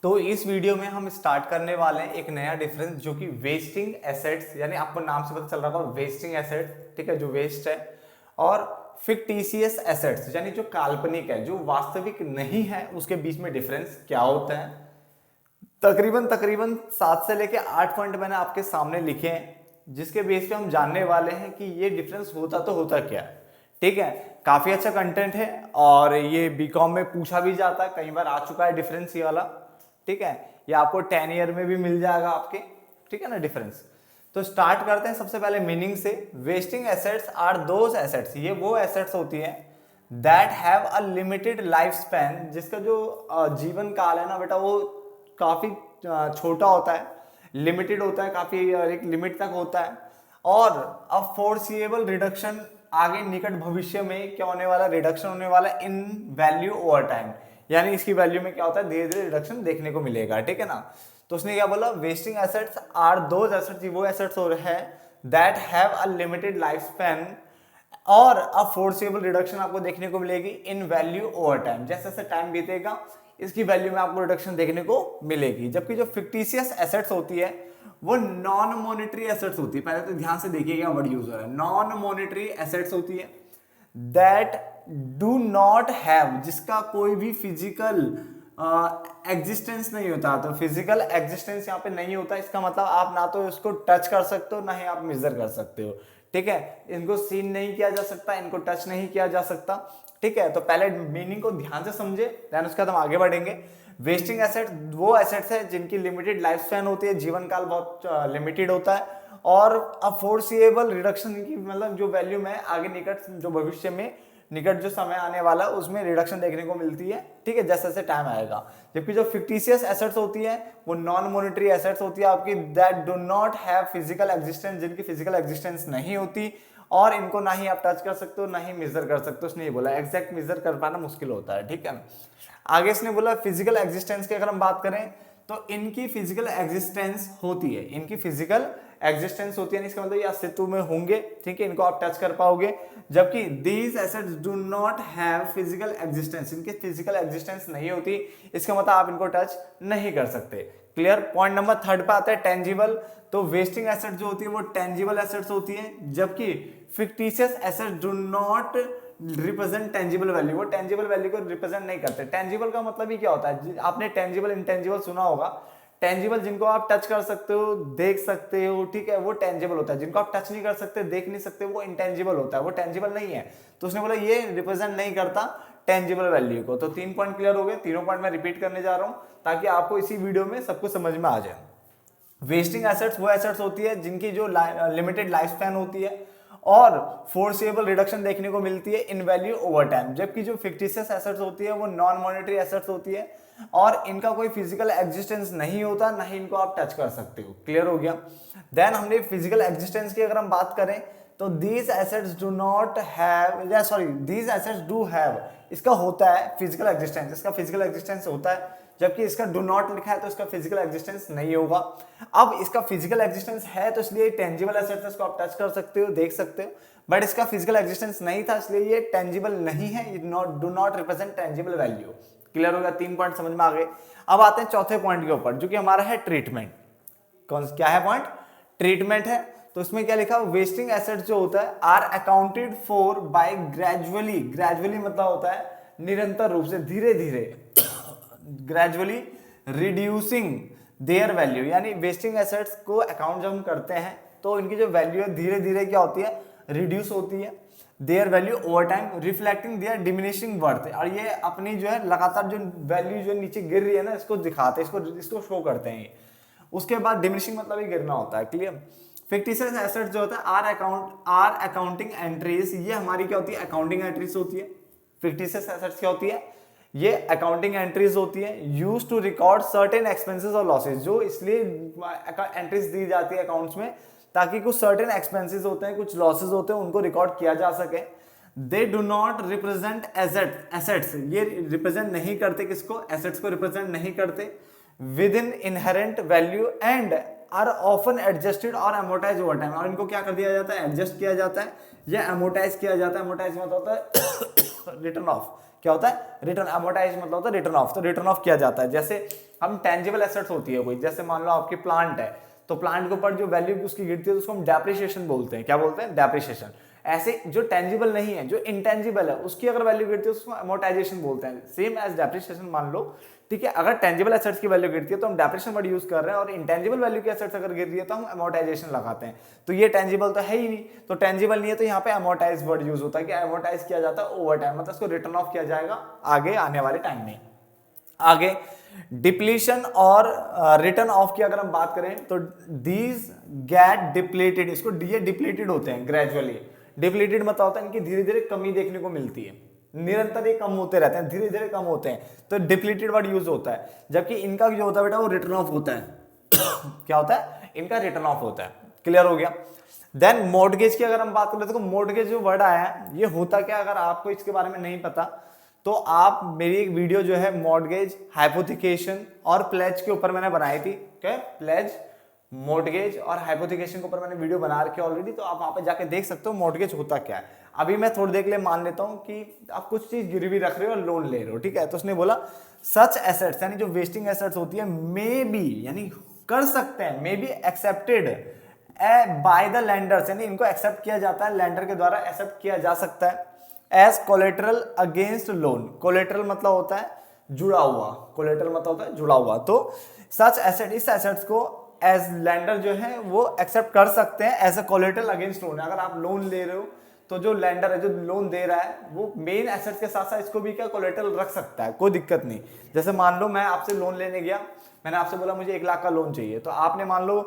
तो इस वीडियो में हम स्टार्ट करने वाले हैं एक नया डिफरेंस जो कि वेस्टिंग एसेट्स, यानी आपको नाम से पता चल रहा होगा वेस्टिंग एसेट, ठीक है, जो वेस्ट है, और फिक्टिशियस एसेट्स यानी जो काल्पनिक है, जो वास्तविक नहीं है, उसके बीच में डिफरेंस क्या होता है। तकरीबन तकरीबन 7 से लेके 8 पॉइंट मैंने आपके सामने लिखे हैं, जिसके बेस पे हम जानने वाले हैं कि ये डिफरेंस होता तो होता क्या है। ठीक है, काफी अच्छा कंटेंट है और ये बीकॉम में पूछा भी जाता है, कई बार आ चुका है डिफरेंस ये वाला। ठीक है, ये आपको 10 ईयर में भी मिल जाएगा आपके। ठीक है ना डिफरेंस। तो स्टार्ट करते हैं सबसे पहले मीनिंग से। Wasting assets are those assets, ये वो एसेट्स होती है that have a limited life span, जिसका जो जीवन काल है ना बेटा, वो काफी छोटा होता है, लिमिटेड होता है, काफी एक लिमिट तक होता है। और अब फोर्सिएबल रिडक्शन, आगे निकट भविष्य में क्या होने वाला, रिडक्शन होने वाला इन वैल्यू ओवर टाइम, यानी इसकी वैल्यू में क्या होता है, धीरे धीरे रिडक्शन देखने को मिलेगा। ठीक है ना। तो उसने क्या बोला, wasting assets are those assets, वो एसेट्स है that have a limited life span, और अब फोर्सेबल रिडक्शन आपको देखने को मिलेगी इन वैल्यू ओवर टाइम, जैसे जैसे टाइम बीतेगा इसकी वैल्यू में आपको रिडक्शन देखने को मिलेगी। जबकि जो फिक्टिशियस एसेट्स होती है वो नॉन मॉनेटरी एसेट्स होती है। पहले तो ध्यान से देखिएगा वर्ड यूज हो रहा है, नॉन मॉनेटरी एसेट्स होती है दैट डू नॉट हैव, जिसका कोई भी फिजिकल एग्जिस्टेंस नहीं होता। तो फिजिकल एग्जिस्टेंस यहाँ पे नहीं होता, इसका मतलब आप ना तो इसको टच कर सकते हो, ना ही आप मेजर कर सकते हो। ठीक है, इनको सीन नहीं किया जा सकता, इनको टच नहीं किया जा सकता। ठीक है, तो पहले मीनिंग को ध्यान से समझे, देन उसके बाद हम आगे बढ़ेंगे। वेस्टिंग एसेट वो एसेट्स है जिनकी लिमिटेड लाइफ स्पैन होती है, जीवन काल बहुत लिमिटेड होता है, और अफोर्सिएबल रिडक्शन की मतलब जो वैल्यू में आगे निकट जो भविष्य में निकट जो समय आने वाला है उसमें रिडक्शन देखने को मिलती है। ठीक है, जैसे जैसे टाइम आएगा। जबकि जो फिक्टिशियस एसेट्स होती है वो नॉन मॉनेटरी एसेट्स होती है आपकी, that do not have physical existence, जिनकी फिजिकल एग्जिस्टेंस नहीं होती, और इनको ना ही आप टच कर सकते हो ना ही मेजर कर सकते हो। उसने ये बोला एग्जैक्ट मेजर कर पाना मुश्किल होता है। ठीक है, आगे इसने बोला फिजिकल एग्जिस्टेंस की अगर हम बात करें तो इनकी फिजिकल एग्जिस्टेंस होती है, इनकी फिजिकल एग्जिस्टेंस होती है, इसका मतलब ये अस्तित्व में होंगे। ठीक है, इनको आप टच कर पाओगे। जबकि these assets do not have physical existence, इनकी फिजिकल एग्जिस्टेंस नहीं होती, इसका मतलब आप इनको टच नहीं कर सकते। क्लियर। पॉइंट नंबर 3 पे आता है टेंजिबल। तो वेस्टिंग एसेट जो होती है वो टेंजिबल एसेट्स होती है, जबकि fictitious assets do not represent tangible value, वो टेंजिबल वैल्यू को रिप्रेजेंट नहीं करते। टेंजिबल का मतलब ही क्या होता है, आपने टेंजिबल इंटेंजिबल सुना होगा। टेंजिबल जिनको आप टच कर सकते हो, देख सकते हो, ठीक है, वो टेंजिबल होता है। जिनको आप टच नहीं कर सकते, देख नहीं सकते, वो इंटेंजिबल होता है, वो टेंजिबल नहीं है। तो उसने बोला ये रिप्रेजेंट नहीं करता टेंजिबल वैल्यू को। तो 3 पॉइंट क्लियर हो गए, तीनों पॉइंट मैं रिपीट करने जा रहा हूं ताकि आपको इसी वीडियो में सब कुछ समझ में आ जाए। वेस्टिंग एसेट्स वो एसेट्स होती है जिनकी जो लिमिटेड लाइफ स्पैन होती है और फोर्सेबल रिडक्शन देखने को मिलती है इन वैल्यू ओवर टाइम। जबकि जो फिक्टिशियस एसेट्स होती है वो नॉन मॉनेटरी एसेट्स होती है और इनका कोई फिजिकल एग्जिस्टेंस नहीं होता, ना ही इनको आप टच कर सकते हो। क्लियर हो गया। देन हमने फिजिकल एग्जिस्टेंस की अगर हम बात करें तो these assets do not have, या sorry these assets do have, इसका होता है फिजिकल एग्जिस्टेंस, इसका फिजिकल एग्जिस्टेंस होता है। जबकि इसका डू नॉट लिखा है तो इसका फिजिकल एग्जिस्टेंस नहीं होगा। अब इसका फिजिकल एग्जिस्टेंस है तो इसलिए टेंजिबल एसेट्स है, इसको आप टच कर सकते हो, देख सकते हो, बट इसका फिजिकल एग्जिस्टेंस नहीं था इसलिए ये टेंजिबल नहीं है, do not represent tangible value. Clear होगा, 3 पॉइंट समझ में आ गए। अब आते हैं चौथे पॉइंट के ऊपर जो कि हमारा है ट्रीटमेंट। कौन क्या है पॉइंट, ट्रीटमेंट है। तो इसमें क्या लिखा, वेस्टिंग एसेट्स जो होता है are accounted for by gradually, gradually मतलब होता है निरंतर रूप से, धीरे धीरे, ग्रेजुअली रिड्यूसिंग देयर वैल्यू, यानी वेस्टिंग एसेट्स को अकाउंट जब हम करते हैं तो इनकी जो वैल्यू है धीरे धीरे क्या होती है, रिड्यूस होती है, their value over time reflecting their diminishing worth. और ये अपनी जो है लगातार जो वैल्यू जो नीचे गिर रही है ना, इसको दिखाते हैं, इसको शो करते हैं। उसके बाद डिमिनिशिंग मतलब ही गिरना होता है। क्लियर। फिक्टिशियस एसेट्स जो होता है आर अकाउंटिंग एंट्रीज, ये हमारी क्या होती है, अकाउंटिंग एंट्रीज होती है। फिक्टिशियस एसेट्स क्या होती है, ये अकाउंटिंग एंट्रीज होती है, use to record certain expenses और लॉसेज, जो इसलिए एंट्रीज दी जाती है अकाउंट्स में ताकि कुछ सर्टेन एक्सपेंसेस होते हैं, कुछ लॉसेज होते हैं, उनको रिकॉर्ड किया जा सके। They do not represent assets, ये रिप्रेजेंट नहीं करते किसको, एसेट्स को रिप्रेजेंट नहीं करते with in inherent value and are often adjusted और एमोटाइज ओवर टाइम। और इनको क्या कर दिया जाता है, एडजस्ट किया जाता है या एमोटाइज किया जाता है। एमोटाइज मतलब होता है रिटर्न ऑफ, क्या होता है रिटर्न, अमोर्टाइज मतलब होता है रिटर्न ऑफ, तो रिटर्न ऑफ किया जाता है। जैसे हम टेंजिबल एसेट्स होती है कोई, जैसे मान लो आपकी प्लांट है, तो प्लांट के ऊपर जो वैल्यू उसकी गिरती है तो उसको हम डेप्रिसिएशन बोलते हैं। क्या बोलते हैं? डेप्रिसिएशन। ऐसे जो टेंजिबल नहीं है, जो इंटेंजिबल है, उसकी अगर वैल्यू गिरती है उसको अमोर्टाइजेशन बोलते हैं, सेम एज डेप्रिसिएशन मान लो, ठीक है। अगर टेंजिबल एसेट्स की वैल्यू गिरती है तो हम डेप्रिसिएशन वर्ड यूज कर रहे हैं, और इंटेंजिबल वैल्यू की एसेट्स अगर गिर रही है तो हम अमोर्टाइजेशन लगाते हैं। तो ये टेंजिबल तो है ही नहीं, तो टेंजिबल नहीं है तो यहाँ पे अमोर्टाइज वर्ड यूज होता है कि अमोर्टाइज किया जाता है ओवर टाइम, मतलब इसको रिटर्न ऑफ किया जाएगा आगे आने वाले टाइम में। आगे डिप्लीशन और रिटर्न ऑफ की अगर हम बात करें तो दीज गेट डिप्लीटेड, इसको ये डिप्लीटेड होते हैं ग्रेजुअली। डिप्लीटेड मतलब होता है इनकी धीरे धीरे कमी देखने को मिलती है, निरंतर ये कम होते रहते हैं, धीरे धीरे कम होते हैं, तो डिप्लीटेड वर्ड यूज होता है। जबकि इनका जो होता है बेटा वो रिटर्न ऑफ होता है क्या होता है? इनका रिटर्न ऑफ होता है। क्लियर हो गया? देन मॉर्टगेज की अगर हम बात करें तो मॉर्टगेज जो वर्ड आया है ये होता क्या, अगर आपको इसके बारे में नहीं पता तो आप मेरी एक वीडियो जो है मॉर्टगेज, हाइपोथिकेशन और प्लेज के ऊपर मैंने बनाई थी। क्या? प्लेज, मॉर्टगेज और हाइपोथिकेशन के ऊपर मैंने वीडियो बना रखी है ऑलरेडी, तो आप वहां पे जाके देख सकते हो मॉर्टगेज होता क्या है। अभी मैं थोड़ी देर के लिए मान लेता हूं कि आप कुछ चीज गिरवी रख रहे हो और लोन ले रहे हो, ठीक है। तो उसने बोला सच एसेट्स यानी जो वेस्टिंग एसेट्स होती है मे बी यानी कर सकते हैं, may be accepted by the landers, यानी इनको एक्सेप्ट किया जाता है, लैंडर के द्वारा एक्सेप्ट किया जा सकता है as collateral against loan. Collateral मतलब होता है जुड़ा हुआ, कोलेटरल मतलब होता है जुड़ा हुआ। तो सच एसेट, इस एसेट्स को एज लैंडर जो है वो एक्सेप्ट कर सकते हैं as a collateral against loan. अगर आप लोन ले रहे हो तो जो लैंडर है, जो लोन दे रहा है, वो मेन एसेट्स के साथ साथ इसको भी क्या कोलेटरल रख सकता है, कोई दिक्कत नहीं। जैसे मान लो मैं आपसे लोन लेने गया, मैंने आपसे बोला मुझे 1 लाख का लोन चाहिए, तो आपने मान लो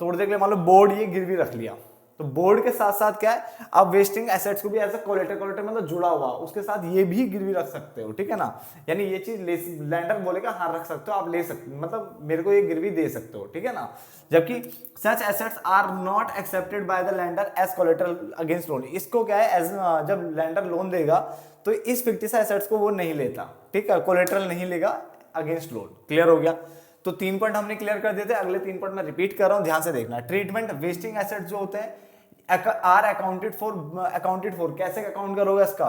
थोड़ी देर के लिए मान लो बोर्ड ये गिरवी रख लिया, तो बोर्ड के साथ साथ क्या है आप वेस्टिंग एसेट्स को भी एज अ कोलेटर मतलब जुड़ा हुआ उसके साथ ये भी गिरवी रख सकते हो, ठीक है ना। यानी ये चीज लैंडर बोलेगा हाँ रख सकते हो, आप ले सकते, मतलब मेरे को ये गिरवी दे सकते हो, ठीक है ना। जबकि such assets are not accepted by the lender as collateral against loan. इसको क्या है एज जब लैंडर लोन देगा तो इस फिक्टिस एसेट्स को वो नहीं लेता, ठीक है, कोलेटरल नहीं लेगा अगेंस्ट लोन। क्लियर हो गया? तो 3 पॉइंट हमने क्लियर कर देते हैं। अगले 3 पॉइंट मैं रिपीट कर रहा हूं, ध्यान से देखना। ट्रीटमेंट वेस्टिंग एसेट्स जो होते हैं आर अकाउंटेड फॉर कैसे अकाउंट करोगे इसका?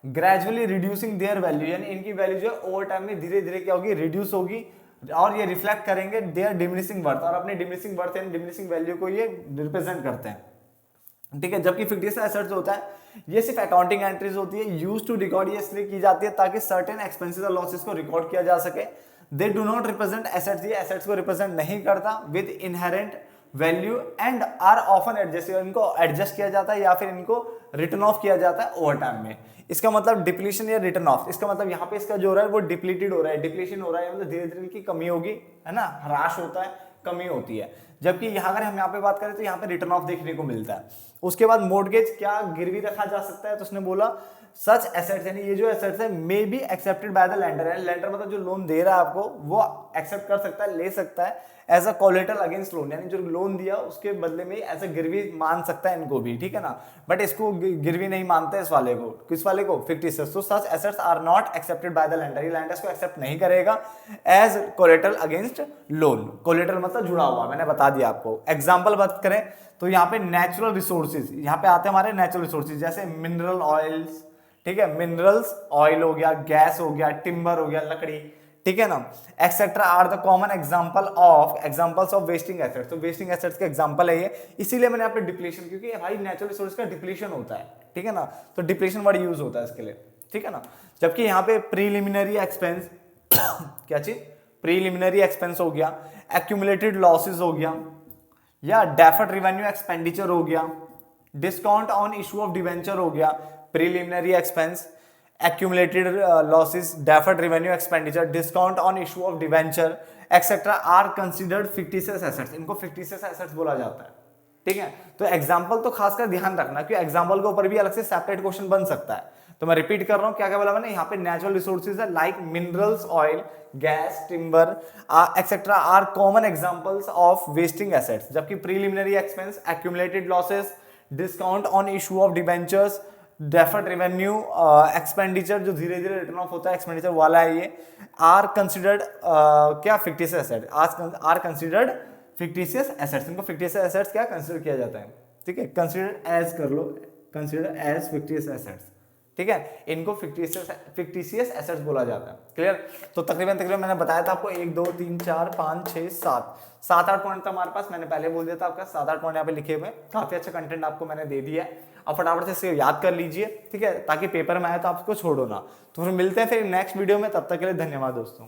ग्रेजुअली रिड्यूसिंग देयर वैल्यू, यानी इनकी वैल्यू जो है ओवर टाइम में धीरे धीरे क्या होगी, रिड्यूस होगी, और ये रिफ्लेक्ट करेंगे देयर डिमिनिशिंग वर्थ, और अपने डिमिनिशिंग वर्थ यानी डिमिनिशिंग वैल्यू को ये रिप्रेजेंट करते हैं, ठीक है। जबकि फिक्टिस एसेट्स होता है ये सिर्फ अकाउंटिंग एंट्रीज होती है, यूज टू रिकॉर्ड, ये इसलिए की जाती है ताकि सर्टेन एक्सपेंसेस और लॉसेस को रिकॉर्ड किया जा सके। They do not represent assets, ये एसेट्स को रिप्रेजेंट नहीं करता with inherent value and are often adjust, इनको एडजस्ट किया जाता है या फिर इनको रिटर्न ऑफ किया जाता है ओवर टाइम में। इसका मतलब डिप्लीशन या रिटर्न ऑफ, इसका मतलब यहाँ पे इसका जो हो रहा है वो डिप्लीटेड हो रहा है, डिप्लीशन हो रहा है, मतलब धीरे धीरे इनकी कमी होगी, है ना, ह्रास होता है, कमी होती है। जबकि यहाँ अगर हम यहाँ पे बात करें तो यहाँ पे रिटर्न ऑफ देखने को मिलता है। उसके बाद मॉर्टगेज क्या गिरवी रखा जा सकता है, तो उसने बोला सच एसेट्स, यानी ये जो एसेट्स है may be accepted by the lander, है लैंडर मतलब जो लोन दे रहा है आपको वो एक्सेप्ट कर सकता है, ले सकता है as a collateral against loan, यानी जो लोन दिया उसके बदले में एज अ गिरवी मान सकता है इनको भी, ठीक है ना। बट इसको गिरवी नहीं मानते इस वाले को, किस वाले को? फिक्टिस। तो such assets are not accepted by the lender, ये लैंडर को एक्सेप्ट नहीं करेगा as collateral against loan. Collateral मतलब जुड़ा हुआ, मैंने बता दिया आपको। एग्जाम्पल बात करें तो यहाँ पे नेचुरल रिसोर्सेज, यहाँ पे आते हैं हमारे नेचुरल रिसोर्सेज, जैसे मिनरल ऑयल्स, ठीक है, मिनरल्स, ऑयल हो गया, गैस हो गया, टिम्बर हो गया, लकड़ी, ठीक है ना, etcetera are the common examples of wasting assets. तो वेस्टिंग एसेट्स का एग्जांपल है ये, इसीलिए मैंने आपने डिप्लीशन, क्योंकि भाई नेचुरल रिसोर्स का डिप्लीशन होता है, ठीक है ना, तो डिप्लीशन वर्ड यूज होता है इसके लिए, ठीक है ना। जबकि यहाँ पे प्रीलिमिनरी एक्सपेंस क्या चीज? प्रीलिमिनरी एक्सपेंस हो गया, एक्यूमुलेटेड लॉसेस हो गया, या डेफर्ड रेवेन्यू एक्सपेंडिचर हो गया, discount on issue of debenture हो गया, preliminary expense, accumulated losses, deferred revenue expenditure, discount on issue of debenture etc are considered fictitious assets। इनको fictitious assets बोला जाता है, ठीक है। तो एग्जांपल तो खासकर ध्यान रखना क्योंकि एग्जांपल के ऊपर भी अलग से सेपरेट क्वेश्चन बन सकता है। तो मैं रिपीट कर रहा हूँ क्या क्या बोला मैंने, यहाँ पे नेचुरल रिसोर्सेज है like minerals, oil, gas, timber etcetera are common examples of wasting assets. जबकि preliminary expense, accumulated losses, discount on issue of debentures, deferred revenue expenditure जो धीरे धीरे रिटर्न ऑफ होता है एक्सपेंडिचर वाला है ये, आर कंसिडर्ड क्या fictitious asset, are considered fictitious assets. इनको फिक्टिशियस एसेट्स क्या कंसिडर किया जाता है, ठीक है, कंसिडर एज कर लो, कंसिडर एज फिक्टिशियस एसेट्स, ठीक है, इनको फिक्टिशियस एसेट्स बोला जाता है। क्लियर? तो तकरीबन मैंने बताया था आपको 1 2 3 4 5 6 7 8 पॉइंट था हमारे पास, मैंने पहले बोल दिया था आपका 7 8 पॉइंट यहाँ पे लिखे हुए हैं। काफी अच्छा कंटेंट आपको मैंने दे दिया है, अब फटाफट से इसे याद कर लीजिए, ठीक है, ताकि पेपर में आए तो आपको छोड़ो ना। तो फिर मिलते हैं फिर नेक्स्ट वीडियो में, तब तक के लिए धन्यवाद दोस्तों।